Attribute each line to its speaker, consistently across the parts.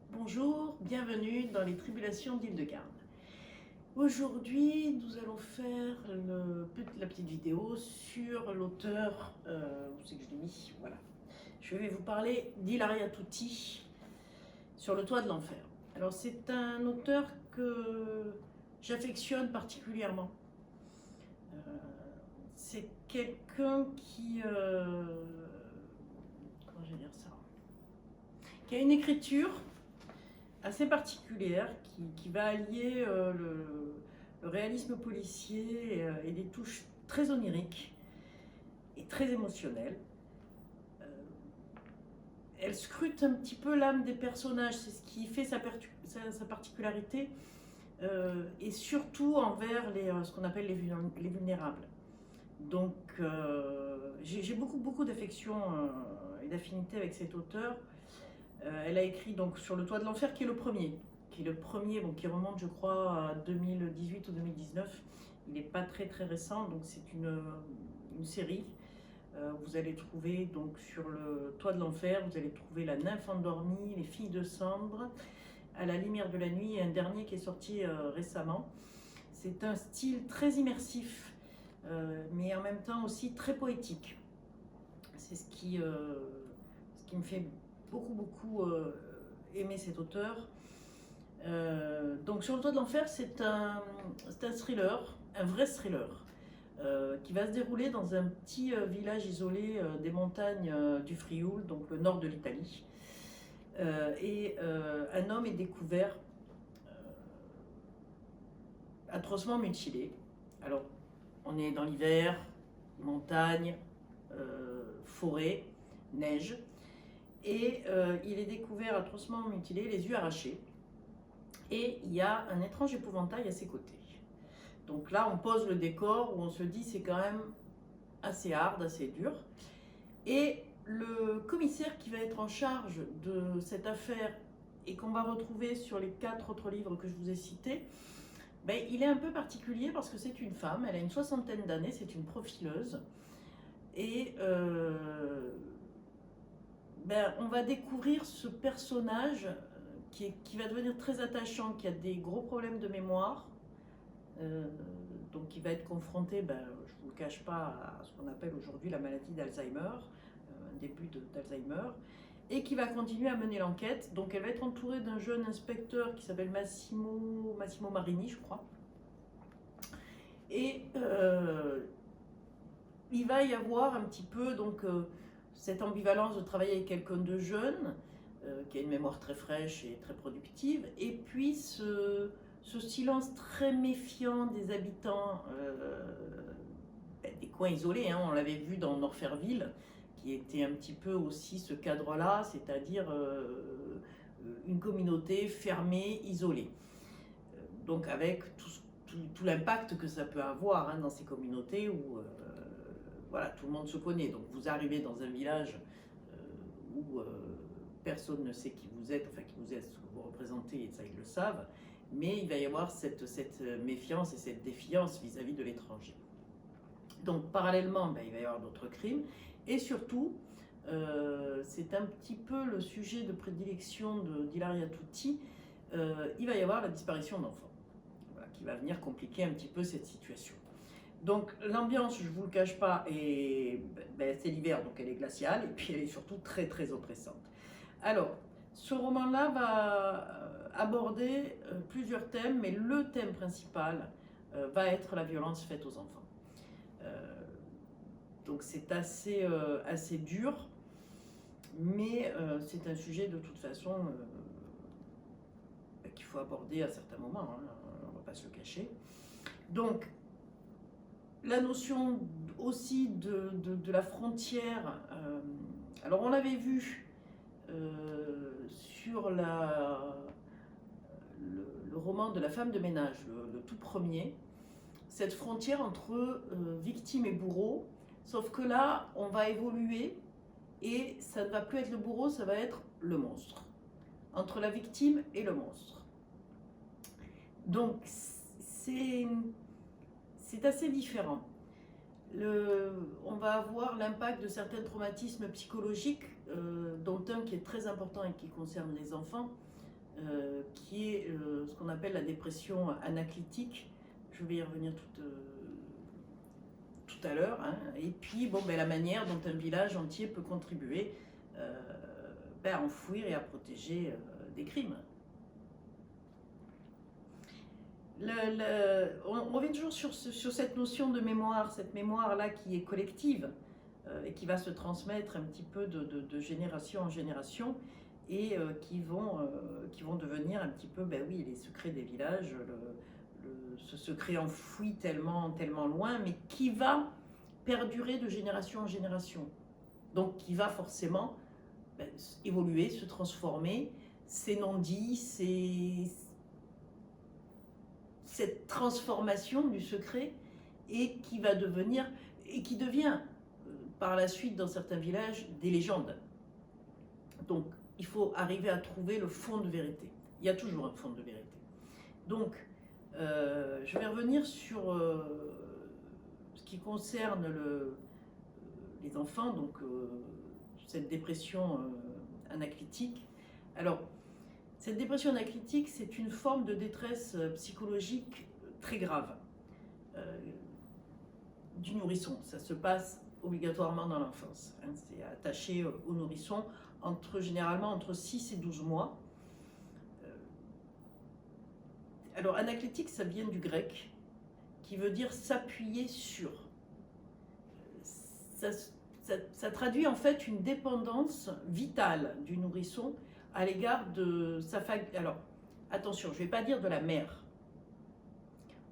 Speaker 1: Bonjour, bienvenue dans les tribulations d'Hildegarde. Aujourd'hui, nous allons faire la petite vidéo sur l'auteur, où c'est que je l'ai mis, voilà. Je vais vous parler d'Hilaria Tuti, Sur le toit de l'enfer. Alors c'est un auteur que j'affectionne particulièrement. C'est quelqu'un qui, comment je vais dire ça, qui a une écriture assez particulière, qui va allier le réalisme policier et des touches très oniriques et très émotionnelles. Elle scrute un petit peu l'âme des personnages, c'est ce qui fait sa particularité, et surtout envers ce qu'on appelle les vulnérables. Donc j'ai beaucoup d'affection et d'affinité avec cet auteur. Elle a écrit donc Sur le toit de l'enfer, qui est le premier, bon, qui remonte je crois à 2018 ou 2019. Il n'est pas très récent, donc c'est une série. Vous allez trouver donc Sur le toit de l'enfer, vous allez trouver La nymphe endormie, Les filles de cendre, À la lumière de la nuit, et un dernier qui est sorti récemment. C'est un style très immersif, mais en même temps aussi très poétique. C'est ce qui me fait beaucoup aimer cet auteur. Donc Sur le toit de l'enfer, c'est un thriller, un vrai thriller, qui va se dérouler dans un petit village isolé des montagnes du Frioul, donc le nord de l'Italie. Un homme est découvert atrocement mutilé. Alors, on est dans l'hiver, montagne, forêt, neige, et il est découvert atrocement mutilé, les yeux arrachés, et il y a un étrange épouvantail à ses côtés. Donc là, on pose le décor où on se dit c'est quand même assez hard, assez dur. Et le commissaire qui va être en charge de cette affaire et qu'on va retrouver sur les 4 autres livres que je vous ai cités, ben, il est un peu particulier parce que c'est une femme, elle a une 60aine d'années, c'est une profileuse. Et ben, on va découvrir ce personnage qui va devenir très attachant, qui a des gros problèmes de mémoire. Donc qui va être confronté, ben, je ne vous le cache pas, à ce qu'on appelle aujourd'hui la maladie d'Alzheimer, un début d'Alzheimer, et qui va continuer à mener l'enquête. Donc elle va être entourée d'un jeune inspecteur qui s'appelle Massimo Marini, je crois. Et il va y avoir un petit peu donc, cette ambivalence de travailler avec quelqu'un de jeune, qui a une mémoire très fraîche et très productive, et puis ce silence très méfiant des habitants des coins isolés, hein. On l'avait vu dans Norferville, qui était un petit peu aussi ce cadre-là, c'est-à-dire une communauté fermée, isolée. Donc avec tout l'impact que ça peut avoir, hein, dans ces communautés où voilà, tout le monde se connaît. Donc vous arrivez dans un village où personne ne sait qui vous êtes, enfin qui vous êtes, ce que vous représentez, et ça ils le savent, mais il va y avoir cette méfiance et cette défiance vis-à-vis de l'étranger. Donc parallèlement, ben, il va y avoir d'autres crimes, et surtout, c'est un petit peu le sujet de prédilection d'Hilaria Tuti, il va y avoir la disparition d'enfants, voilà, qui va venir compliquer un petit peu cette situation. Donc l'ambiance, je ne vous le cache pas, ben, c'est l'hiver, donc elle est glaciale, et puis elle est surtout très oppressante. Alors, ce roman-là va aborder plusieurs thèmes, mais le thème principal va être la violence faite aux enfants. Donc c'est assez dur, mais c'est un sujet de toute façon qu'il faut aborder à certains moments, hein, on ne va pas se le cacher. Donc, la notion aussi de la frontière, alors on l'avait vu sur le roman de La femme de ménage, le tout premier, cette frontière entre victime et bourreau, sauf que là, on va évoluer et ça ne va plus être le bourreau, ça va être le monstre, entre la victime et le monstre. Donc c'est assez différent. On va avoir l'impact de certains traumatismes psychologiques, dont un qui est très important et qui concerne les enfants, qui est ce qu'on appelle la dépression anaclitique. Je vais y revenir tout à l'heure. Hein. Et puis, la manière dont un village entier peut contribuer à enfouir et à protéger des crimes. On revient toujours sur cette notion de mémoire, cette mémoire-là qui est collective et qui va se transmettre un petit peu de génération en génération et qui vont devenir un petit peu, les secrets des villages, ce secret enfoui tellement loin, mais qui va perdurer de génération en génération. Donc qui va forcément évoluer, se transformer, ces non-dits, cette transformation du secret et qui devient par la suite dans certains villages des légendes. Donc il faut arriver à trouver le fond de vérité. Il y a toujours un fond de vérité. Donc je vais revenir sur ce qui concerne les enfants, donc cette dépression anaclitique. Alors, cette dépression anaclitique, c'est une forme de détresse psychologique très grave du nourrisson. Ça se passe obligatoirement dans l'enfance. Hein. C'est attaché au nourrisson généralement entre 6 et 12 mois. Alors, anaclitique, ça vient du grec, qui veut dire s'appuyer sur. Ça traduit en fait une dépendance vitale du nourrisson à l'égard de sa famille. Alors, attention, je ne vais pas dire de la mère.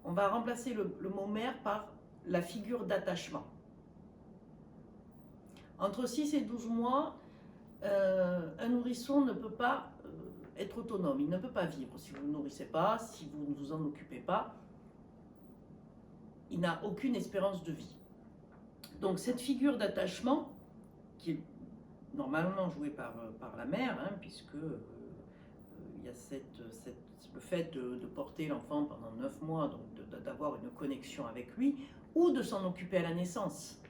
Speaker 1: On va remplacer le mot mère par la figure d'attachement. Entre 6 et 12 mois, un nourrisson ne peut pas être autonome, il ne peut pas vivre. Si vous ne le nourrissez pas, si vous ne vous en occupez pas, il n'a aucune espérance de vie. Donc cette figure d'attachement, qui est normalement jouée par la mère, hein, puisque il y a le fait de porter l'enfant pendant 9 mois, donc d'avoir une connexion avec lui, ou de s'en occuper à la naissance.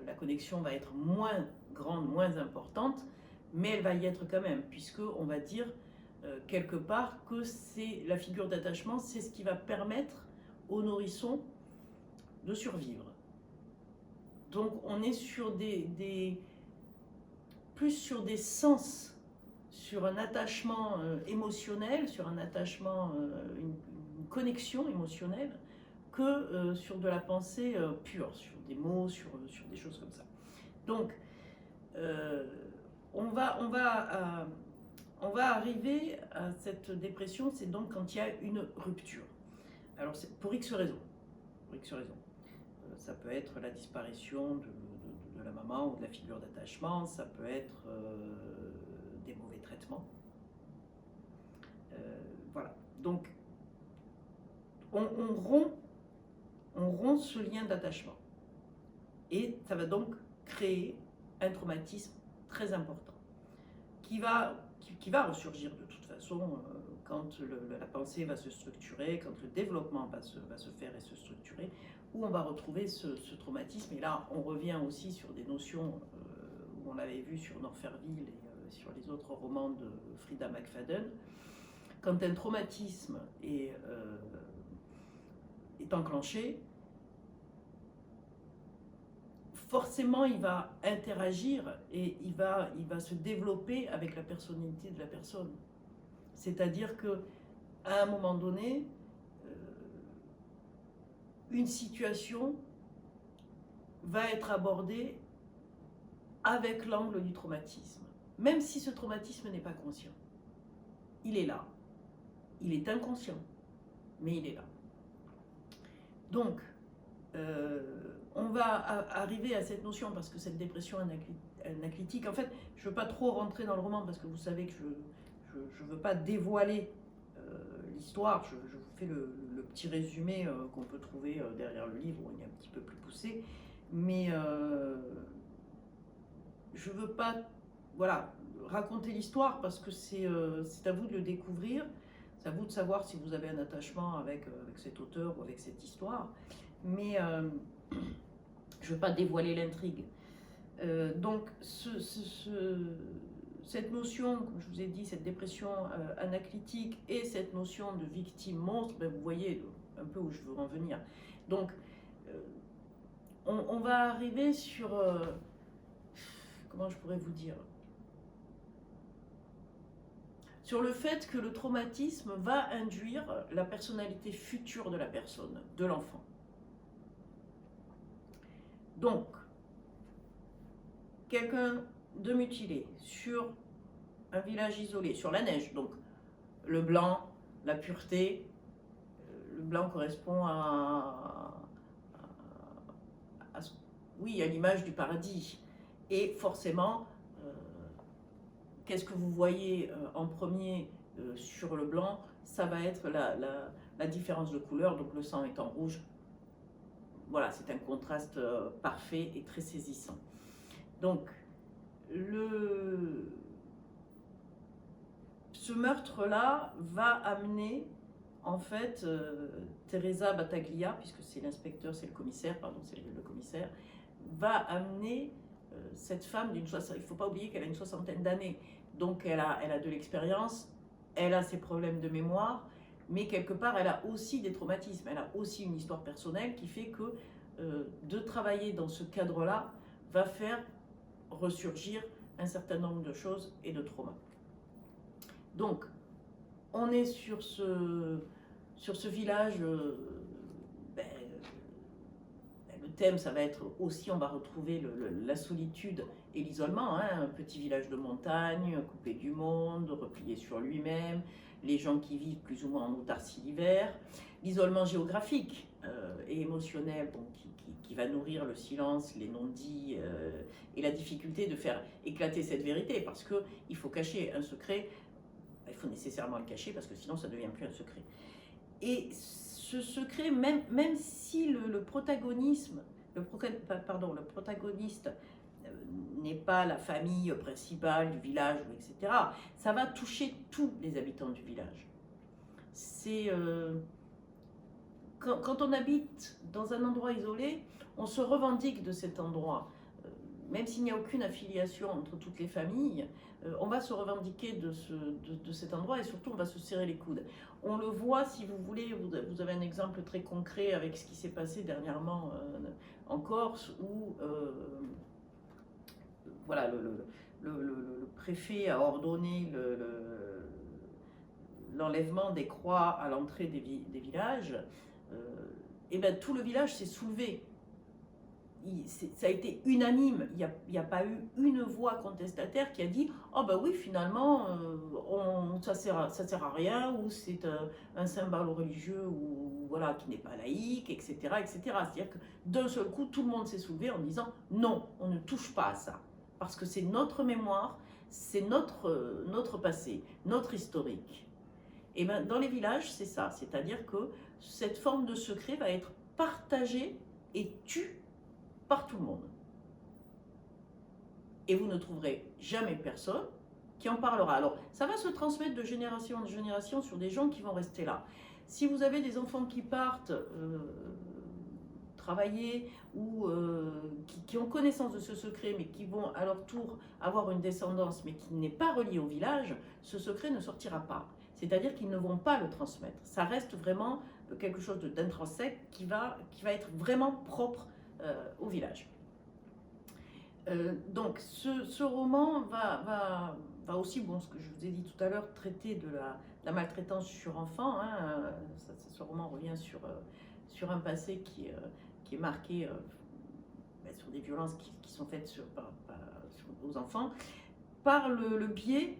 Speaker 1: La connexion va être moins grande, moins importante, mais elle va y être quand même, puisqu'on va dire quelque part que c'est la figure d'attachement, c'est ce qui va permettre au nourrisson de survivre. Donc on est plus sur des sens, sur un attachement émotionnel, sur un attachement, une connexion émotionnelle, que sur de la pensée pure, sur des mots, sur des choses comme ça. Donc on va arriver à cette dépression, c'est donc quand il y a une rupture. Alors c'est pour X raisons. Ça peut être la disparition de la maman ou de la figure d'attachement, ça peut être des mauvais traitements. Voilà. Donc on rompt ce lien d'attachement. Et ça va donc créer un traumatisme très important qui va ressurgir de toute façon quand la pensée va se structurer, quand le développement va se faire et se structurer, où on va retrouver ce traumatisme. Et là, on revient aussi sur des notions où on l'avait vu sur Norferville et sur les autres romans de Frida McFadden. Quand un traumatisme est enclenché, forcément, il va interagir et il va se développer avec la personnalité de la personne. C'est-à-dire qu'à un moment donné, une situation va être abordée avec l'angle du traumatisme, même si ce traumatisme n'est pas conscient. Il est là. Il est inconscient, mais il est là. Donc, on va arriver à cette notion, parce que cette dépression anaclitique, en fait, je ne veux pas trop rentrer dans le roman, parce que vous savez que je ne veux pas dévoiler l'histoire, je vous fais le petit résumé qu'on peut trouver derrière le livre, où il est un petit peu plus poussé, mais je ne veux pas raconter l'histoire, parce que c'est à vous de le découvrir, c'est à vous de savoir si vous avez un attachement avec cet auteur ou avec cette histoire, mais Je ne veux pas dévoiler l'intrigue. Donc, cette notion, comme je vous ai dit, cette dépression anaclitique et cette notion de victime monstre, ben, vous voyez un peu où je veux en venir. Donc, on va arriver sur... comment je pourrais vous dire? Sur le fait que le traumatisme va induire la personnalité future de la personne, de l'enfant. Donc, quelqu'un de mutilé sur un village isolé, sur la neige, donc le blanc, la pureté, le blanc correspond oui, à l'image du paradis. Et forcément, qu'est-ce que vous voyez en premier sur le blanc? Ça va être la différence de couleur, donc le sang étant rouge. Voilà, c'est un contraste parfait et très saisissant. Donc, ce meurtre-là va amener, en fait, Teresa Battaglia, puisque c'est l'inspecteur, c'est le commissaire, pardon, c'est le commissaire, va amener cette femme d'une soixantaine, il ne faut pas oublier qu'elle a une soixantaine d'années, donc elle a de l'expérience, elle a ses problèmes de mémoire, mais quelque part elle a aussi des traumatismes, elle a aussi une histoire personnelle qui fait que de travailler dans ce cadre-là va faire ressurgir un certain nombre de choses et de traumas. Donc, on est sur ce village, ben, le thème, ça va être aussi, on va retrouver la solitude et l'isolement, hein, un petit village de montagne, coupé du monde, replié sur lui-même, les gens qui vivent plus ou moins en autarcie l'hiver, l'isolement géographique et émotionnel, donc, qui va nourrir le silence, les non-dits et la difficulté de faire éclater cette vérité, parce qu'il faut cacher un secret, il faut nécessairement le cacher, parce que sinon ça ne devient plus un secret. Et ce secret, même si le protagoniste n'est pas la famille principale du village, etc., ça va toucher tous les habitants du village. C'est quand on habite dans un endroit isolé, on se revendique de cet endroit. Même s'il n'y a aucune affiliation entre toutes les familles, on va se revendiquer de cet endroit et surtout on va se serrer les coudes. On le voit, si vous voulez, vous avez un exemple très concret avec ce qui s'est passé dernièrement en Corse où voilà, le préfet a ordonné l'enlèvement des croix à l'entrée des villages. Et bien tout le village s'est soulevé. Ça a été unanime, il n'y a pas eu une voix contestataire qui a dit « Oh ben oui, finalement, ça sert à rien, ou c'est un symbole religieux ou, voilà, qui n'est pas laïque, etc. etc. » C'est-à-dire que d'un seul coup, tout le monde s'est soulevé en disant « Non, on ne touche pas à ça, parce que c'est notre mémoire, c'est notre passé, notre historique. » Et ben, dans les villages, c'est ça, c'est-à-dire que cette forme de secret va être partagée et tue par tout le monde. Et vous ne trouverez jamais personne qui en parlera. Alors, ça va se transmettre de génération en génération sur des gens qui vont rester là. Si vous avez des enfants qui partent travailler ou qui ont connaissance de ce secret, mais qui vont à leur tour avoir une descendance, mais qui n'est pas reliée au village, ce secret ne sortira pas. C'est-à-dire qu'ils ne vont pas le transmettre. Ça reste vraiment quelque chose d'intrinsèque qui va être vraiment propre au village. Donc ce roman va aussi, bon, ce que je vous ai dit tout à l'heure, traiter de la maltraitance sur enfants. Hein, ce roman revient sur un passé qui est marqué sur des violences qui sont faites aux enfants par le biais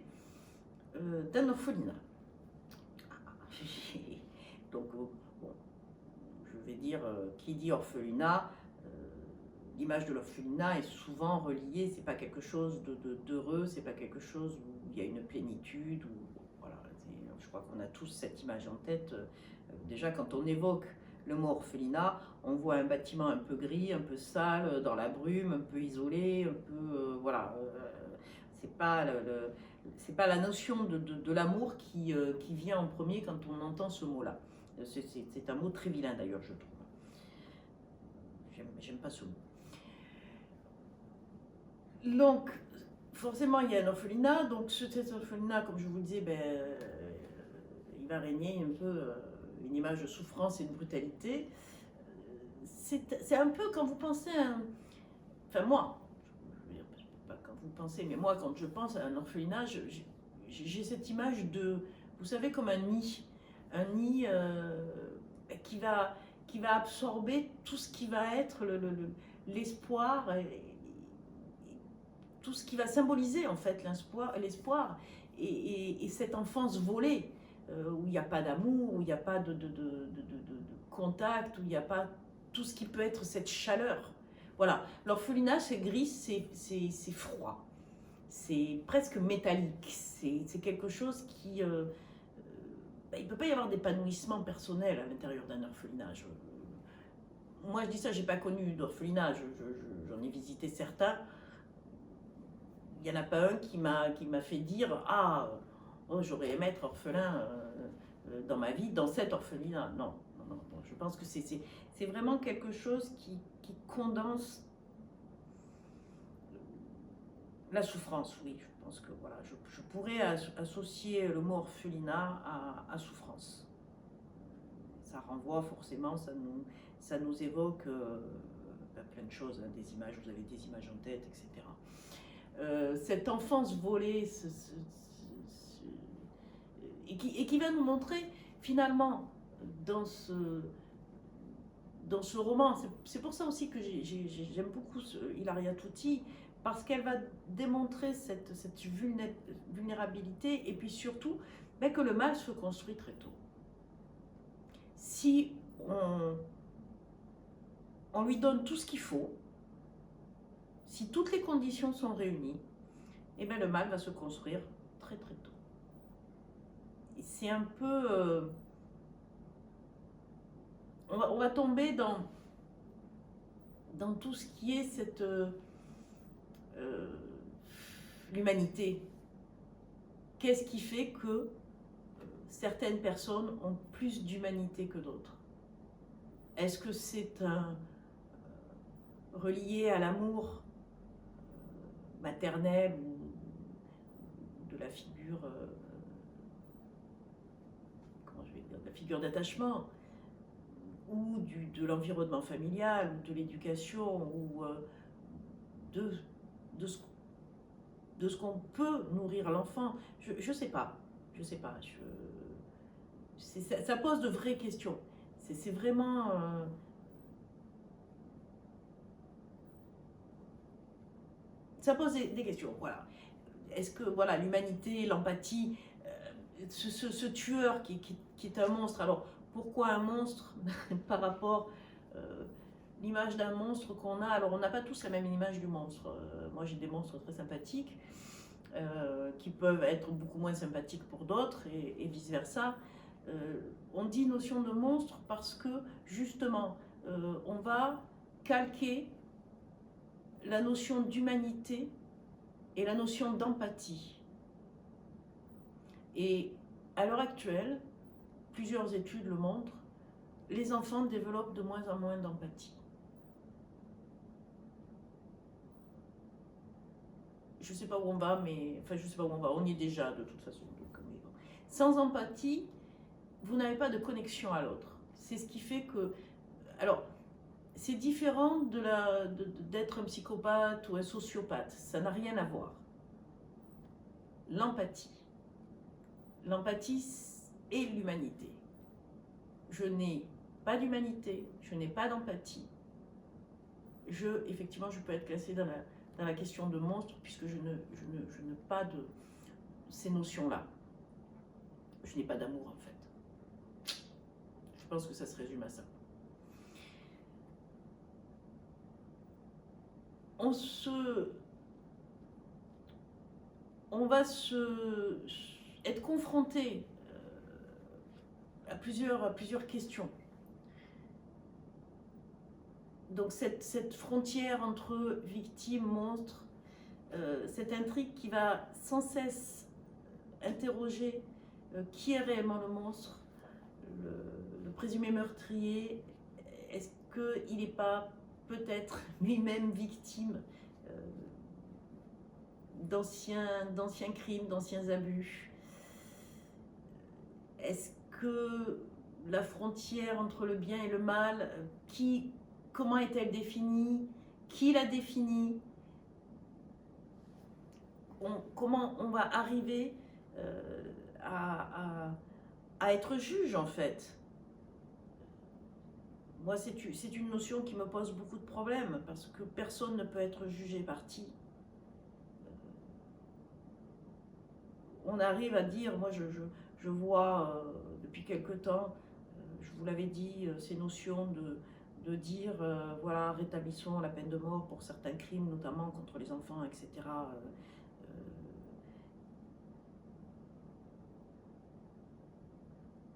Speaker 1: d'un orphelinat. Donc bon, je vais dire, qui dit orphelinat, l'image de l'orphelinat est souvent reliée, c'est pas quelque chose d'heureux, c'est pas quelque chose où il y a une plénitude, voilà, je crois qu'on a tous cette image en tête. Déjà quand on évoque le mot orphelinat, on voit un bâtiment un peu gris, un peu sale, dans la brume, un peu isolé, un peu, voilà, c'est pas la notion de l'amour qui vient en premier quand on entend ce mot-là. C'est un mot très vilain d'ailleurs, je trouve. J'aime pas ce mot. Donc, forcément, il y a un orphelinat. Donc, cet orphelinat, comme je vous le disais, il va régner un peu une image de souffrance et de brutalité. C'est un peu quand vous pensez à un... Enfin, moi, je veux dire, pas quand vous pensez, mais moi, quand je pense à un orphelinat, j'ai cette image de, vous savez, comme un nid qui va, qui va absorber tout ce qui va être l'espoir, tout ce qui va symboliser en fait l'espoir et cette enfance volée où il n'y a pas d'amour, où il n'y a pas de contact, où il n'y a pas tout ce qui peut être cette chaleur. Voilà, l'orphelinat c'est gris, c'est froid, c'est presque métallique, c'est quelque chose qui... il ne peut pas y avoir d'épanouissement personnel à l'intérieur d'un orphelinat. Moi je dis ça, j'ai pas connu d'orphelinat, j'en ai visité certains. Il n'y en a pas un qui m'a fait dire « Ah, oh, j'aurais aimé être orphelin dans ma vie, dans cet orphelinat. » Non, non, non, non, je pense que c'est vraiment quelque chose qui condense la souffrance, oui. Je pense que voilà, je pourrais associer le mot orphelinat à souffrance. Ça renvoie forcément, ça nous évoque plein de choses, hein, des images, vous avez des images en tête, etc. Cette enfance volée et qui va nous montrer finalement dans ce roman, c'est pour ça aussi que j'aime beaucoup Ilaria Tuti, parce qu'elle va démontrer cette vulnérabilité et puis surtout que le mal se construit très tôt. Si on lui donne tout ce qu'il faut, si toutes les conditions sont réunies, eh bien le mal va se construire très très tôt. C'est un peu... on va tomber dans tout ce qui est cette... l'humanité. Qu'est-ce qui fait que certaines personnes ont plus d'humanité que d'autres? Est-ce que c'est relié à l'amour maternel ou de la figure, comment je vais dire, de la figure d'attachement, ou de l'environnement familial, ou de l'éducation, ou de ce qu'on peut nourrir l'enfant? Je sais pas, je sais pas. Ça pose de vraies questions. C'est vraiment... ça pose des questions, voilà. Est-ce que voilà, l'humanité, l'empathie, ce tueur qui est un monstre, alors pourquoi un monstre par rapport l'image d'un monstre qu'on a? Alors on n'a pas tous la même image du monstre. Moi j'ai des monstres très sympathiques qui peuvent être beaucoup moins sympathiques pour d'autres et vice versa. On dit notion de monstre parce que justement on va calquer la notion d'humanité et la notion d'empathie. Et à l'heure actuelle, plusieurs études le montrent, les enfants développent de moins en moins d'empathie. Je ne sais pas où on va, mais... Enfin, je ne sais pas où on va, on y est déjà de toute façon. Donc, mais bon. Sans empathie, vous n'avez pas de connexion à l'autre. C'est ce qui fait que... Alors, c'est différent d'être un psychopathe ou un sociopathe. Ça n'a rien à voir. L'empathie. L'empathie et l'humanité. Je n'ai pas d'humanité, je n'ai pas d'empathie. Effectivement, je peux être classée dans la question de monstre puisque je n'ai pas de ces notions-là. Je n'ai pas d'amour en fait. Je pense que ça se résume à ça. On va être confronté à plusieurs questions. Donc cette frontière entre victime, monstre, cette intrigue qui va sans cesse interroger qui est réellement le monstre, le présumé meurtrier, est-ce qu'il n'est pas peut-être lui-même victime d'anciens crimes, d'anciens abus. Est-ce que la frontière entre le bien et le mal, comment est-elle définie? Qui la définit? Comment on va arriver à être juge en fait? Moi, c'est une notion qui me pose beaucoup de problèmes parce que personne ne peut être jugé parti. On arrive à dire, moi je vois depuis quelque temps, je vous l'avais dit, ces notions de dire, voilà, rétablissons la peine de mort pour certains crimes, notamment contre les enfants, etc.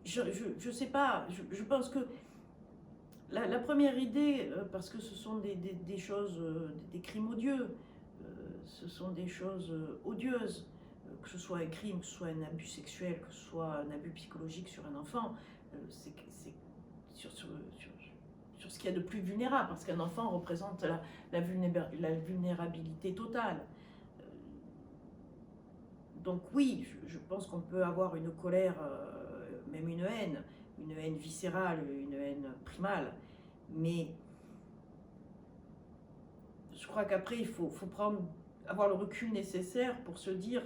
Speaker 1: Je sais pas, je pense que la première idée, parce que ce sont des choses, des crimes odieux, ce sont des choses odieuses, que ce soit un crime, que ce soit un abus sexuel, que ce soit un abus psychologique sur un enfant, c'est sur ce qu'il y a de plus vulnérable, parce qu'un enfant représente la vulnérabilité totale. Donc oui, je pense qu'on peut avoir une colère, même une haine viscérale, une haine primale, mais je crois qu'après il faut avoir le recul nécessaire pour se dire,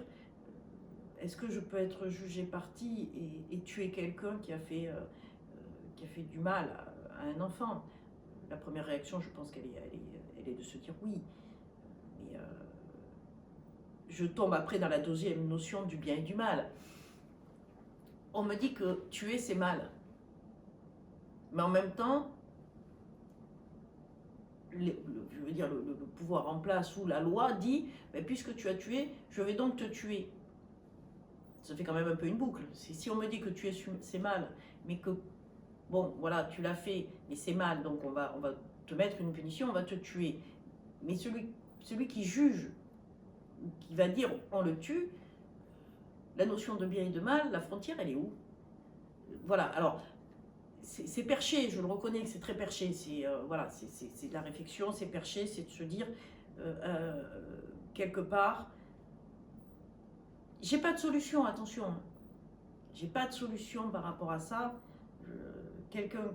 Speaker 1: est-ce que je peux être jugé parti et tuer quelqu'un qui a fait du mal à un enfant? La première réaction, je pense qu'elle est de se dire oui. Mais je tombe après dans la deuxième notion du bien et du mal. On me dit que tuer, c'est mal. Mais en même temps, je veux dire, le pouvoir en place ou la loi dit, puisque tu as tué, je vais donc te tuer. Ça fait quand même un peu une boucle. Si on me dit que tuer, c'est mal, mais que, bon, voilà, tu l'as fait, mais c'est mal, donc on va te mettre une punition, on va te tuer. Mais celui qui juge, qui va dire on le tue, la notion de bien et de mal, la frontière, elle est où? Voilà, alors, c'est perché, je le reconnais que c'est très perché, voilà, c'est de la réflexion, c'est perché, c'est de se dire, quelque part, j'ai pas de solution, attention, j'ai pas de solution par rapport à ça.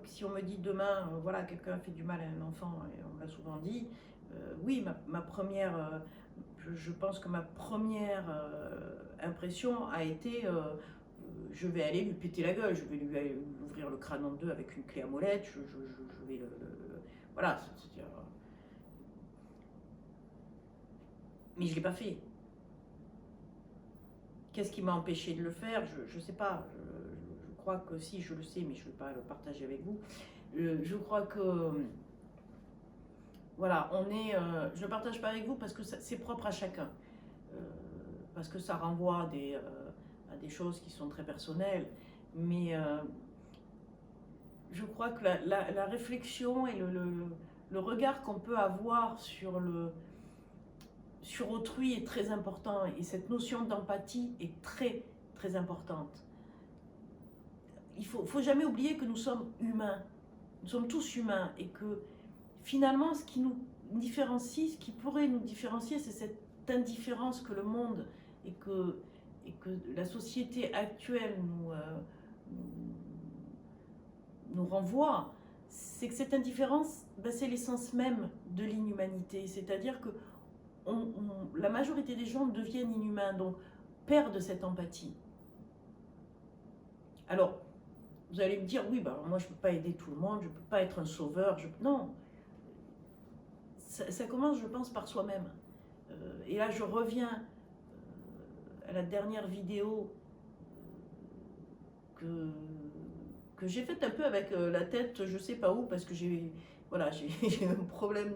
Speaker 1: Si on me dit demain, voilà, quelqu'un a fait du mal à un enfant, et on me l'a souvent dit, oui, ma première, je pense que ma première impression a été, je vais aller lui péter la gueule, je vais lui ouvrir le crâne en deux avec une clé à molette, je vais voilà, c'est-à-dire, mais je l'ai pas fait. Qu'est-ce qui m'a empêché de le faire? Je ne sais pas. Je crois que si, je le sais, mais je ne vais pas le partager avec vous. Je crois que, voilà, je ne le partage pas avec vous parce que c'est propre à chacun. Parce que ça renvoie à des choses qui sont très personnelles. Mais je crois que la réflexion et le regard qu'on peut avoir sur autrui est très important, et cette notion d'empathie est très très importante. Il faut jamais oublier que nous sommes humains, nous sommes tous humains, et que finalement ce qui nous différencie, ce qui pourrait nous différencier, c'est cette indifférence que le monde et que la société actuelle nous renvoie. C'est que cette indifférence, c'est l'essence même de l'inhumanité, c'est-à-dire que la majorité des gens deviennent inhumains, donc perdent cette empathie. Alors, vous allez me dire, oui, moi je ne peux pas aider tout le monde, je ne peux pas être un sauveur. Non, ça commence, je pense, par soi-même. Et là, je reviens à la dernière vidéo que j'ai faite un peu avec la tête, je ne sais pas où, parce que j'ai un problème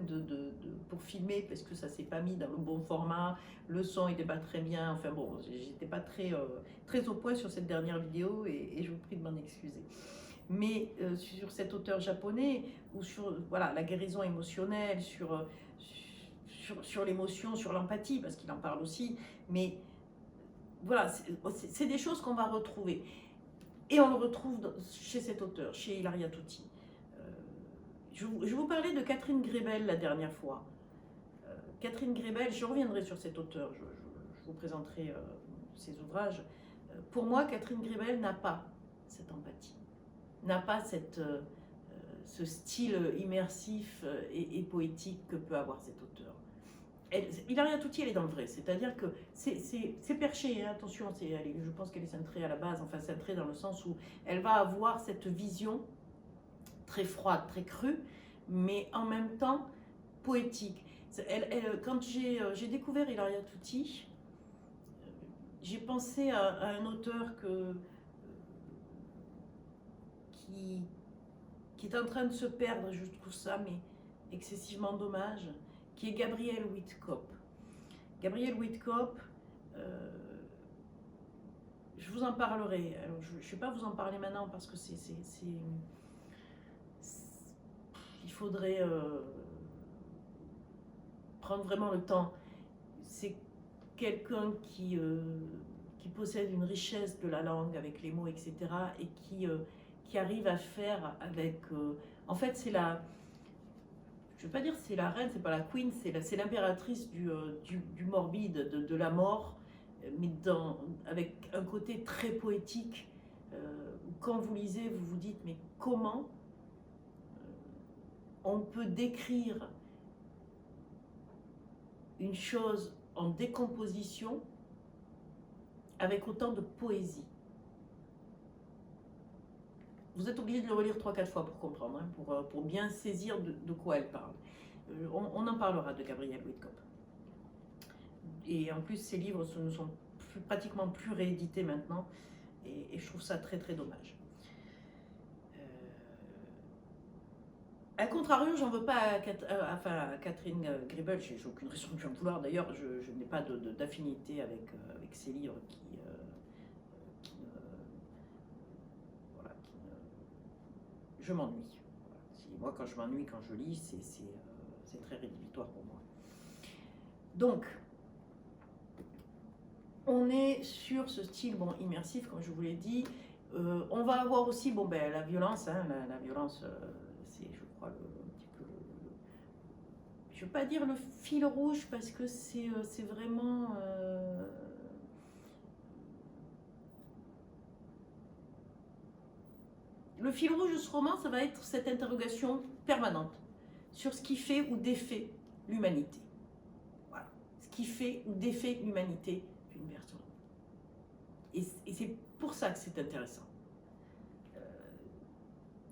Speaker 1: pour filmer, parce que ça ne s'est pas mis dans le bon format, le son n'était pas très bien, enfin bon, j'étais pas très au point sur cette dernière vidéo, et je vous prie de m'en excuser. Mais sur cet auteur japonais, ou sur la guérison émotionnelle, sur l'émotion, sur l'empathie, parce qu'il en parle aussi, mais voilà, c'est des choses qu'on va retrouver. Et on le retrouve chez cet auteur, chez Ilaria Tuti. Je vous parlais de Catherine Grebel la dernière fois. Catherine Grebel, je reviendrai sur cet auteur, je vous présenterai ses ouvrages. Pour moi, Catherine Gribel n'a pas cette empathie, n'a pas ce style immersif et poétique que peut avoir cet auteur. Hilaria Touty, elle est dans le vrai, c'est-à-dire que c'est perché, hein, attention, je pense qu'elle est cintrée à la base, enfin cintrée dans le sens où elle va avoir cette vision très froide, très crue, mais en même temps poétique. Quand j'ai découvert Hilaria Touty, j'ai pensé à un auteur qui est en train de se perdre, je trouve ça mais excessivement dommage, qui est Gabrielle Whitcop. Gabrielle Whitcop, je vous en parlerai. Alors, je ne vais pas vous en parler maintenant parce que il faudrait prendre vraiment le temps. C'est quelqu'un qui possède une richesse de la langue avec les mots, etc. et qui arrive à faire avec... en fait, c'est la... Je ne veux pas dire c'est la reine, c'est pas la queen, c'est l'impératrice du morbide, de la mort, mais avec un côté très poétique. Quand vous lisez, vous vous dites, mais comment on peut décrire une chose en décomposition avec autant de poésie. Vous êtes obligé de le relire 3-4 fois pour comprendre, hein, pour bien saisir de quoi elle parle. On en parlera de Gabrielle Whitcop. Et en plus, ces livres ne sont pratiquement plus réédités maintenant, et je trouve ça très très dommage. A contrario, j'en veux pas à Catherine Gribel, j'ai aucune raison de lui en vouloir. D'ailleurs, je n'ai pas d'affinité avec ces livres je m'ennuie. Voilà. Moi, quand je m'ennuie, quand je lis, c'est très rédhibitoire pour moi. Donc, on est sur ce style immersif, comme je vous l'ai dit. On va avoir aussi la violence. Hein, la violence, c'est, je crois, un petit peu je ne veux pas dire le fil rouge, parce que c'est vraiment... Le fil rouge de ce roman, ça va être cette interrogation permanente sur ce qui fait ou défait l'humanité. Voilà. Ce qui fait ou défait l'humanité d'une personne. Et c'est pour ça que c'est intéressant.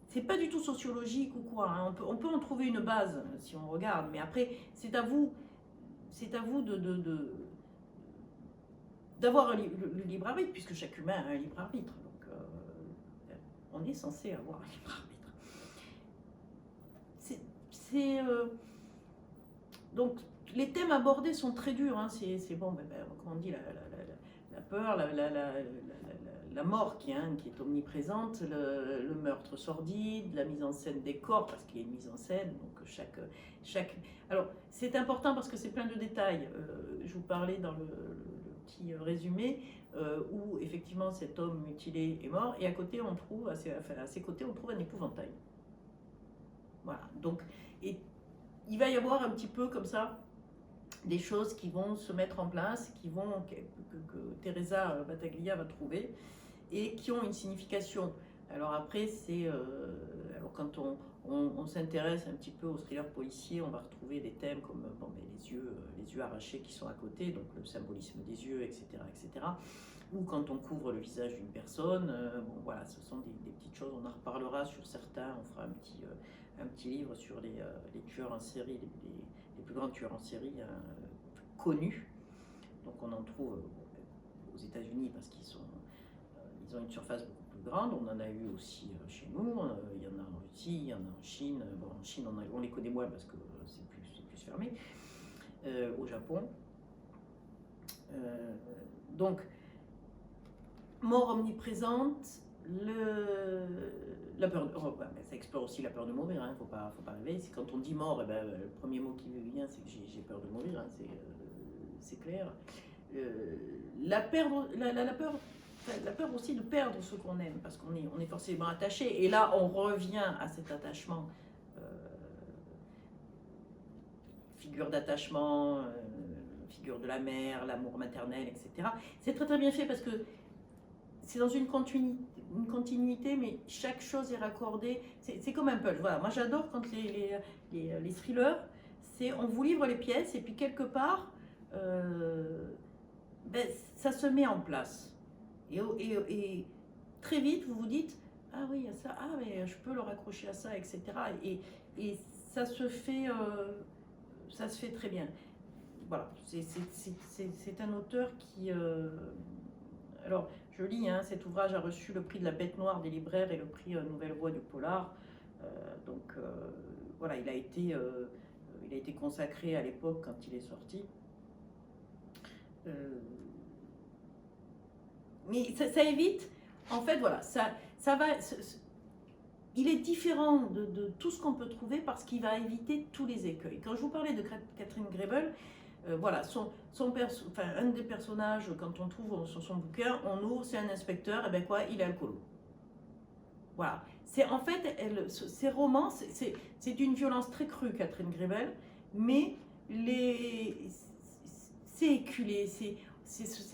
Speaker 1: C'est pas du tout sociologique ou quoi. Hein. On peut en trouver une base si on regarde, mais après, c'est à vous d'avoir le libre arbitre, puisque chaque humain a un libre arbitre. On est censé avoir un libre arbitre. Donc, les thèmes abordés sont très durs. Hein. C'est bon, comme on dit, la peur, la mort qui est omniprésente, le meurtre sordide, la mise en scène des corps, parce qu'il y a une mise en scène. Donc, Alors, c'est important parce que c'est plein de détails. Je vous parlais dans le petit résumé. Où effectivement cet homme mutilé est mort, et à côté on trouve, à ses côtés on trouve un épouvantail. Voilà, donc il va y avoir un petit peu comme ça des choses qui vont se mettre en place, que Teresa Battaglia va trouver, et qui ont une signification. Alors après, alors quand on s'intéresse un petit peu aux thrillers policiers, on va retrouver des thèmes comme les yeux arrachés qui sont à côté, donc le symbolisme des yeux, etc., etc. Ou quand on couvre le visage d'une personne, voilà, ce sont des petites choses. On en reparlera sur certains. On fera un petit livre sur les tueurs en série, les plus grands tueurs en série connus. Donc on en trouve aux États-Unis parce qu'ils ont une surface beaucoup plus grande. On en a eu aussi chez nous. Il y en a en Russie, il y en a en Chine. En Chine, on les connaît moins parce que c'est plus fermé. Au Japon. Donc, mort omniprésente, la peur ça explore aussi la peur de mourir, hein, faut pas rêver. C'est quand on dit mort, le premier mot qui me vient, c'est que j'ai peur de mourir, hein, c'est clair. La peur aussi de perdre ce qu'on aime, parce qu'on est forcément attaché. Et là, on revient à cet attachement, figure d'attachement, figure de la mère, l'amour maternel, etc. C'est très très bien fait parce que c'est dans une continuité, mais chaque chose est raccordée. C'est comme un puzzle. Voilà, moi j'adore quand les thrillers, on vous livre les pièces et puis quelque part, ben, ça se met en place. Et très vite, vous vous dites, ah oui, il y a ça, ah mais je peux le raccrocher à ça, etc. Et ça se fait très bien. Voilà, c'est un auteur qui... alors, je lis, hein, cet ouvrage a reçu le prix de la Bête Noire des libraires et le prix Nouvelle Voix du Polar. Donc, voilà, il a été consacré à l'époque quand il est sorti. Mais ça évite, en fait, voilà, ça va... Il est différent de tout ce qu'on peut trouver parce qu'il va éviter tous les écueils. Quand je vous parlais de Catherine Grebel, voilà, un des personnages, quand on trouve son bouquin, on ouvre, c'est un inspecteur, et ben quoi, il est alcoolo. Voilà. C'est en fait, ces romans, c'est d'une violence très crue, Catherine Grebel, mais c'est éculé, c'est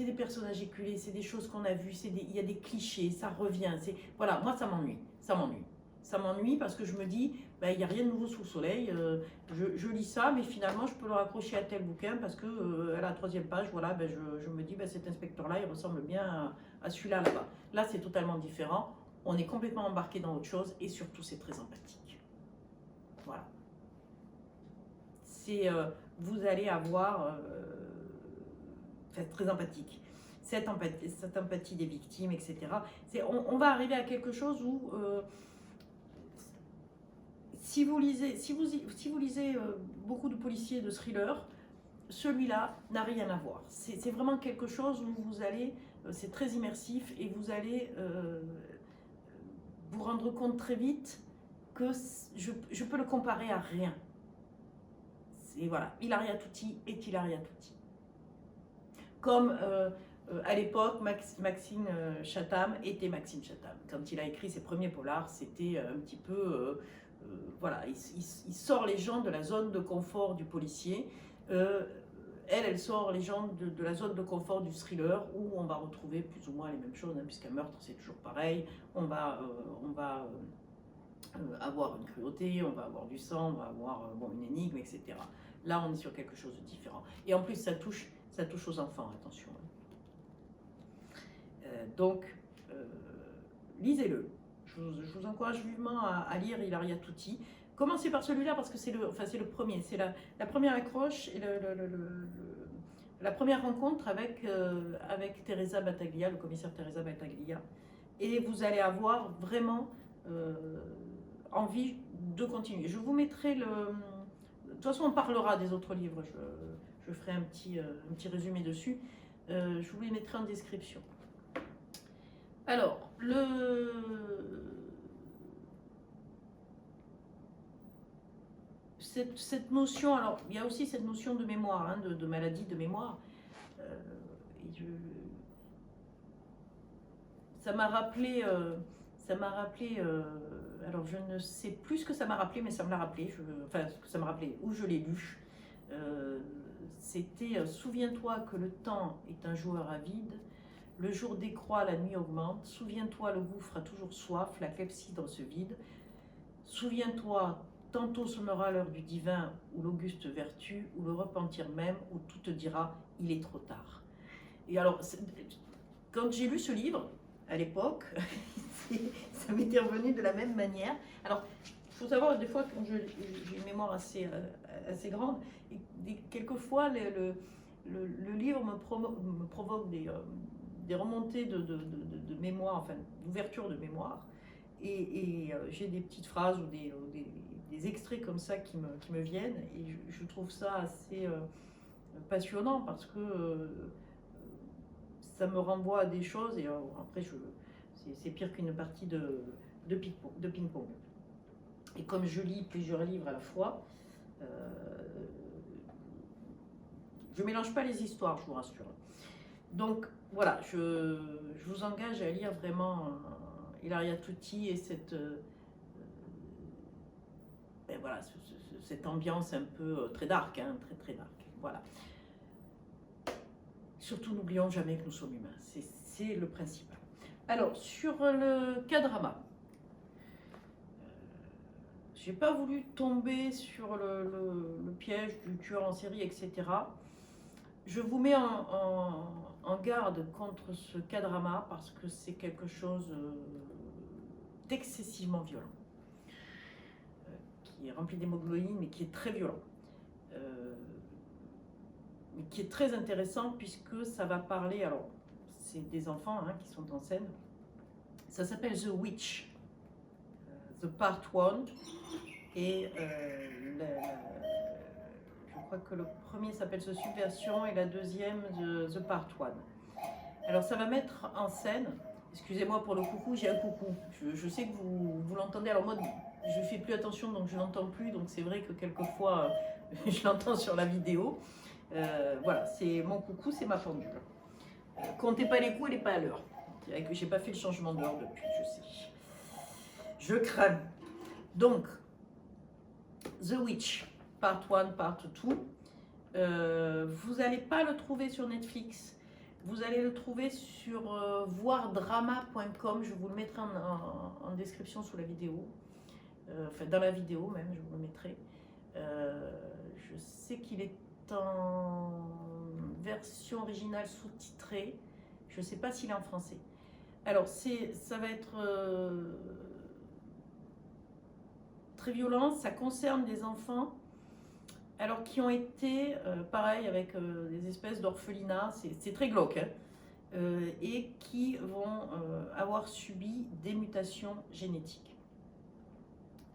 Speaker 1: des personnages éculés, c'est des choses qu'on a vues, il y a des clichés, ça revient. Voilà, moi ça m'ennuie. Ça m'ennuie parce que je me dis, ben, il n'y a rien de nouveau sous le soleil. Je lis ça, mais finalement, je peux le raccrocher à tel bouquin parce que à la 3e page, voilà, ben, je me dis, ben, cet inspecteur-là, il ressemble bien à celui-là là-bas. Là, c'est totalement différent. On est complètement embarqué dans autre chose et surtout, c'est très empathique. Voilà. Vous allez avoir... très empathique. Cette empathie des victimes, etc. On va arriver à quelque chose où... si vous lisez beaucoup de policiers, de thrillers, celui-là n'a rien à voir. C'est vraiment quelque chose où vous allez, c'est très immersif et vous allez vous rendre compte très vite que je peux le comparer à rien. Voilà, Ilaria Tutti est Ilaria Tutti. Comme à l'époque, Maxime Chatham était Maxime Chatham. Quand il a écrit ses premiers polars, c'était un petit peu... voilà, il sort les gens de la zone de confort du policier. Elle sort les gens de la zone de confort du thriller où on va retrouver plus ou moins les mêmes choses, hein, puisqu'un meurtre c'est toujours pareil. On va avoir une cruauté, on va avoir du sang, on va avoir une énigme, etc. Là, on est sur quelque chose de différent. Et en plus, ça touche aux enfants, attention. Donc, lisez-le. Je vous encourage vivement à lire Ilaria Tutti. Commencez par celui-là parce que c'est le premier. C'est la première accroche et la première rencontre avec Teresa Battaglia, le commissaire Teresa Battaglia. Et vous allez avoir vraiment envie de continuer. Je vous mettrai de toute façon, on parlera des autres livres. Je ferai un petit résumé dessus. Je vous les mettrai en description. Alors, cette notion, alors il y a aussi cette notion de mémoire, hein, de maladie de mémoire. Ça m'a rappelé, alors je ne sais plus ce que ça m'a rappelé, mais ça me l'a rappelé, ça m'a rappelé où je l'ai lu. C'était souviens-toi que le temps est un joueur avide, le jour décroît, la nuit augmente, souviens-toi le gouffre a toujours soif, la clepsydre se vide, souviens-toi, tantôt sonnera l'heure du divin ou l'auguste vertu, ou le repentir même, où tout te dira il est trop tard. Et alors, quand j'ai lu ce livre, à l'époque, ça m'était revenu de la même manière. Alors, il faut savoir, des fois, quand j'ai une mémoire assez grande, et quelquefois, le livre me provoque des remontées de mémoire, enfin, d'ouverture de mémoire. Et j'ai des petites phrases ou des extraits comme ça qui me viennent. Et je trouve ça assez passionnant parce que ça me renvoie à des choses. Et après, c'est pire qu'une partie de ping-pong. Et comme je lis plusieurs livres à la fois, je ne mélange pas les histoires, je vous rassure. Donc voilà, je vous engage à lire vraiment Ilaria Tutti et cette ambiance un peu très dark, hein, très très dark. Voilà.
Speaker 2: surtout, n'oublions jamais que nous sommes humains. C'est le principal. Alors, sur le K-drama, j'ai pas voulu tomber sur le piège du tueur en série, etc. Je vous mets en garde contre ce K-drama parce que c'est quelque chose d'excessivement violent, qui est rempli d'hémoglobine, mais qui est très violent. Qui est très intéressant puisque ça va parler, alors c'est des enfants qui sont en scène, ça s'appelle The Witch, The Part 1, et je crois que le premier s'appelle The Subversion et la deuxième The Part 1. Alors ça va mettre en scène, excusez-moi pour le coucou, j'ai un coucou, je sais que vous l'entendez, alors moi je fais plus attention donc je l'entends plus, donc c'est vrai que quelquefois je l'entends sur la vidéo. Voilà, c'est mon coucou, c'est ma pendule. Comptez pas les coups, elle n'est pas à l'heure. Je dirais que j'ai pas fait le changement d'heure depuis, je sais. Je crains. Donc, The Witch, Part 1, Part 2. Vous n'allez pas le trouver sur Netflix. Vous allez le trouver sur voirdrama.com. Je vous le mettrai en description sous la vidéo. Enfin, dans la vidéo même, je vous le mettrai. Je sais qu'il est en version originale sous-titrée. Je ne sais pas s'il est en français. Alors, ça va être très violent. Ça concerne des enfants alors qui ont été, pareil, avec des espèces d'orphelinats. C'est très glauque, et qui vont avoir subi des mutations génétiques.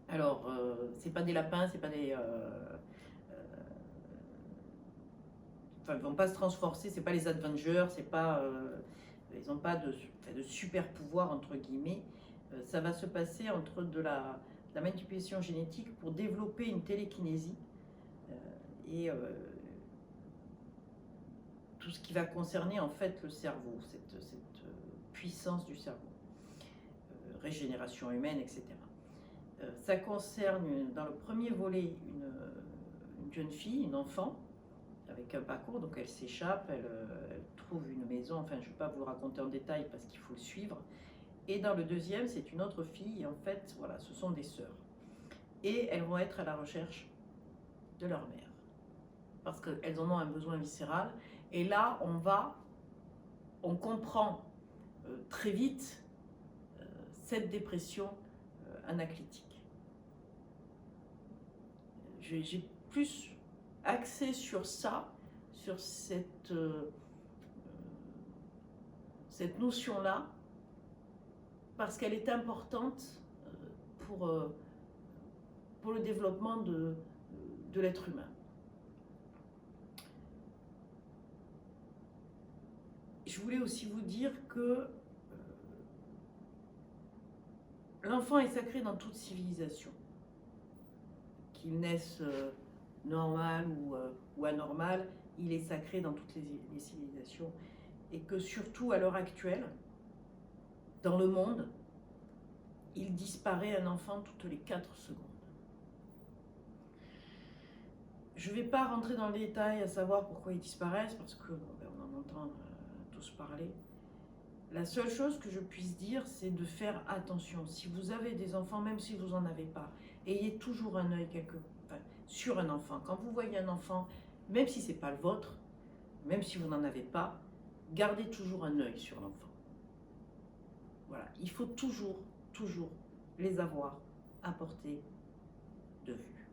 Speaker 2: Alors, c'est pas des lapins, c'est pas des... Enfin, ils vont pas se transforcer, c'est pas les Avengers, c'est pas, ils n'ont pas de super pouvoir entre guillemets. Ça va se passer entre de la manipulation génétique pour développer une télékinésie et tout ce qui va concerner en fait le cerveau, cette puissance du cerveau, régénération humaine, etc. Ça concerne dans le premier volet une jeune fille, une enfant, avec un parcours, donc elle s'échappe, elle trouve une maison, enfin je ne vais pas vous le raconter en détail parce qu'il faut le suivre. Et dans le deuxième, c'est une autre fille, et en fait, voilà, ce sont des sœurs. Et elles vont être à la recherche de leur mère, parce qu'elles en ont un besoin viscéral. Et là, on comprend très vite cette dépression anaclytique. J'ai plus axé sur ça, sur cette notion-là, parce qu'elle est importante pour le développement de l'être humain. Je voulais aussi vous dire que l'enfant est sacré dans toute civilisation, qu'il naisse normal ou anormal, il est sacré dans toutes les civilisations, et que surtout à l'heure actuelle, dans le monde, il disparaît un enfant toutes les 4 secondes. Je ne vais pas rentrer dans le détail à savoir pourquoi ils disparaissent, parce que on en entend tous parler. La seule chose que je puisse dire, c'est de faire attention. Si vous avez des enfants, même si vous n'en avez pas, ayez toujours un œil sur un enfant. Quand vous voyez un enfant, même si ce n'est pas le vôtre, même si vous n'en avez pas, gardez toujours un œil sur l'enfant. Voilà, il faut toujours les avoir à portée de vue.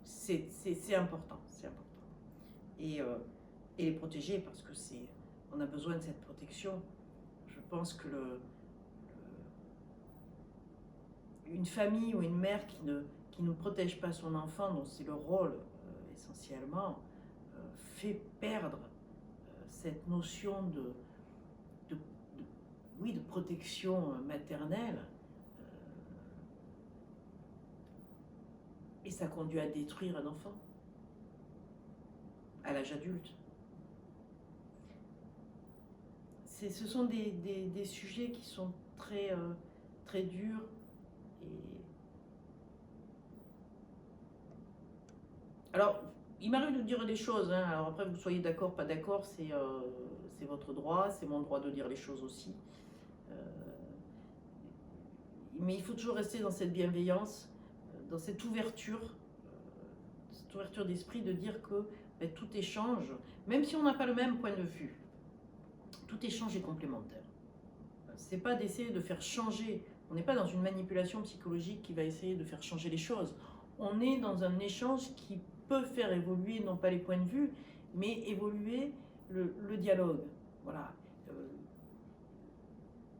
Speaker 2: C'est important, c'est important. Et les protéger, parce que on a besoin de cette protection. Je pense que une famille ou une mère qui ne protège pas son enfant, dont c'est le rôle essentiellement, fait perdre cette notion de protection maternelle, et ça conduit à détruire un enfant à l'âge adulte. Ce sont des sujets qui sont très durs, et alors
Speaker 1: il m'arrive de dire des choses, hein. Alors après, vous soyez d'accord, pas d'accord, c'est votre droit, c'est mon droit de dire les choses aussi. Mais il faut toujours rester dans cette bienveillance, dans cette ouverture d'esprit, de dire que ben, tout échange, même si on n'a pas le même point de vue, tout échange est complémentaire. C'est pas d'essayer de faire changer, on n'est pas dans une manipulation psychologique qui va essayer de faire changer les choses. On est dans un échange qui peut faire évoluer, non pas les points de vue, mais évoluer le dialogue. Voilà.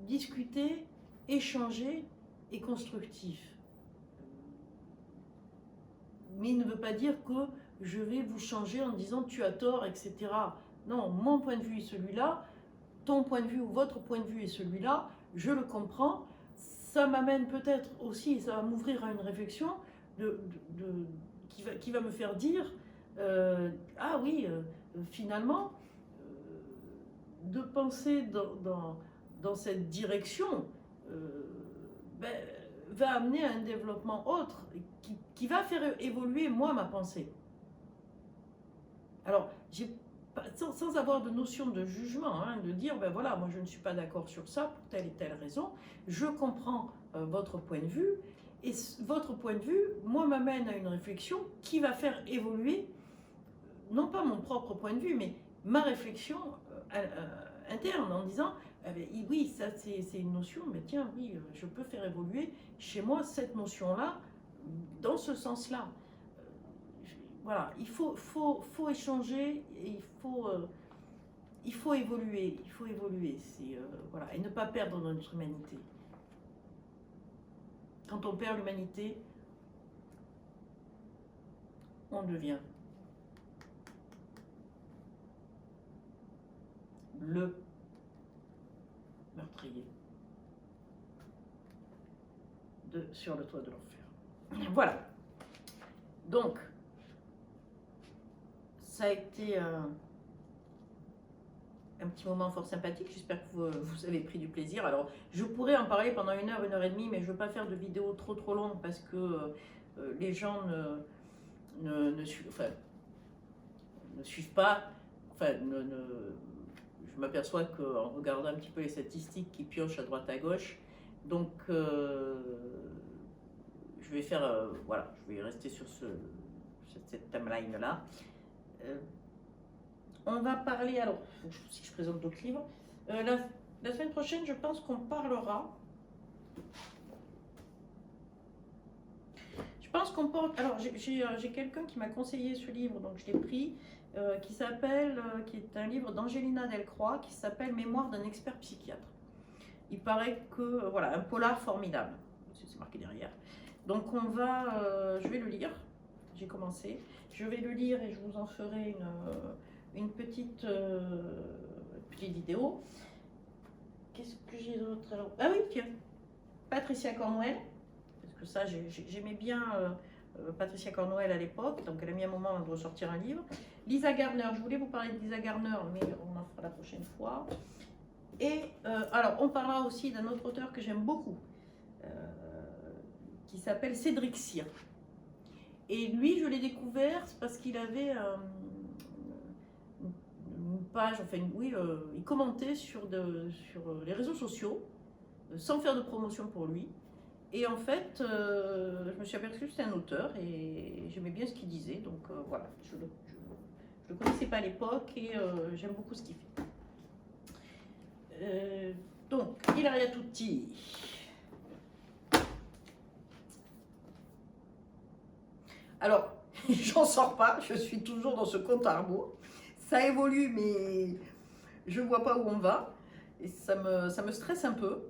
Speaker 1: Discuter, échanger est constructif. Mais il ne veut pas dire que je vais vous changer en disant tu as tort, etc. Non, mon point de vue est celui-là, ton point de vue ou votre point de vue est celui-là, je le comprends, ça m'amène peut-être aussi, ça va m'ouvrir à une réflexion qui va me faire dire ah oui, finalement, de penser dans cette direction ben, va amener à un développement autre qui va faire évoluer moi ma pensée. Alors, sans avoir de notion de jugement, hein, de dire ben voilà, moi je ne suis pas d'accord sur ça pour telle et telle raison, je comprends votre point de vue, et votre point de vue, moi, m'amène à une réflexion qui va faire évoluer, non pas mon propre point de vue, mais ma réflexion interne, en disant oui, ça c'est une notion, mais tiens, oui, je peux faire évoluer chez moi cette notion-là, dans ce sens-là. Voilà, il faut échanger, et il faut évoluer, voilà, et ne pas perdre notre humanité. Quand on perd l'humanité, on devient le meurtrier sur le toit de l'enfer. Voilà. Donc, ça a été un petit moment fort sympathique. J'espère que vous avez pris du plaisir. Alors, je pourrais en parler pendant 1 heure, 1 heure et demie, mais je ne veux pas faire de vidéos trop longues parce que les gens ne suivent pas. Enfin, je m'aperçois qu'en regardant un petit peu les statistiques qui piochent à droite à gauche, donc je vais faire, voilà, je vais rester sur cette timeline-là. On va parler, alors, si je présente d'autres livres, la semaine prochaine, je pense qu'on parlera. Alors, j'ai quelqu'un qui m'a conseillé ce livre, donc je l'ai pris, qui est un livre d'Angelina Delcroix, qui s'appelle Mémoire d'un expert psychiatre. Il paraît que, voilà, un polar formidable, c'est marqué derrière. Donc je vais le lire, j'ai commencé, je vais le lire et je vous en ferai une petite vidéo. Qu'est-ce que j'ai d'autre alors? Ah oui, tiens, Patricia Cornwell, parce que ça, j'aimais bien Patricia Cornwell à l'époque, donc elle a mis un moment avant de ressortir un livre. Lisa Gardner, je voulais vous parler de Lisa Gardner, mais on en fera la prochaine fois. Et alors, on parlera aussi d'un autre auteur que j'aime beaucoup, qui s'appelle Cédric Cyr. Et lui, je l'ai découvert parce qu'il avait une page, enfin, oui, il commentait sur les réseaux sociaux, sans faire de promotion pour lui. Et en fait, je me suis aperçue que c'était un auteur et j'aimais bien ce qu'il disait. Donc voilà, je le connaissais pas à l'époque et j'aime beaucoup ce qu'il fait. Donc, Ilaria Tutti. Alors, j'en sors pas, je suis toujours dans ce compte à rebours. Ça évolue, mais je vois pas où on va. Et ça me stresse un peu.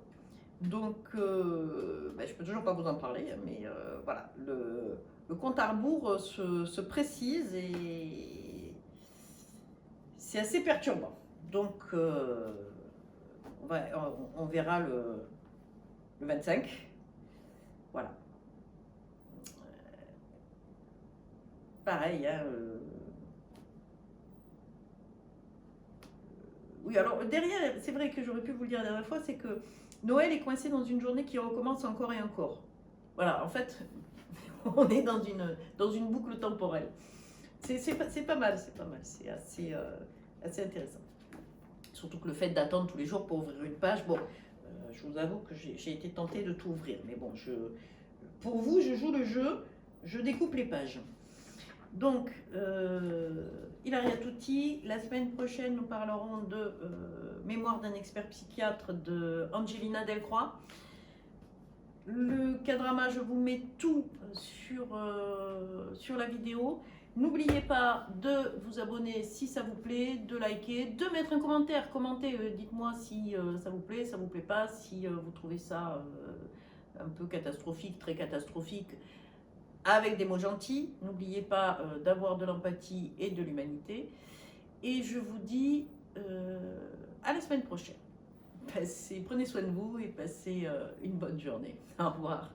Speaker 1: Donc, je peux toujours pas vous en parler, mais voilà, le compte à rebours se précise et c'est assez perturbant. Donc, on verra le 25. Voilà. Pareil, hein, oui, alors derrière, c'est vrai que j'aurais pu vous le dire la dernière fois, c'est que Noël est coincé dans une journée qui recommence encore et encore. Voilà, en fait, on est dans une boucle temporelle. C'est pas mal, c'est assez intéressant. Surtout que le fait d'attendre tous les jours pour ouvrir une page, bon, je vous avoue que j'ai été tentée de tout ouvrir, mais bon, pour vous, je joue le jeu, je découpe les pages. Donc, Ilaria Tutti, la semaine prochaine, nous parlerons de Mémoire d'un expert psychiatre de Angelina Delcroix. Le K-drama, je vous mets tout sur la vidéo. N'oubliez pas de vous abonner si ça vous plaît, de liker, de mettre un commentaire. Commentez, dites-moi si ça vous plaît pas, si vous trouvez ça un peu catastrophique, très catastrophique, avec des mots gentils. N'oubliez pas d'avoir de l'empathie et de l'humanité. Et je vous dis à la semaine prochaine. Prenez soin de vous et passez une bonne journée. Au revoir.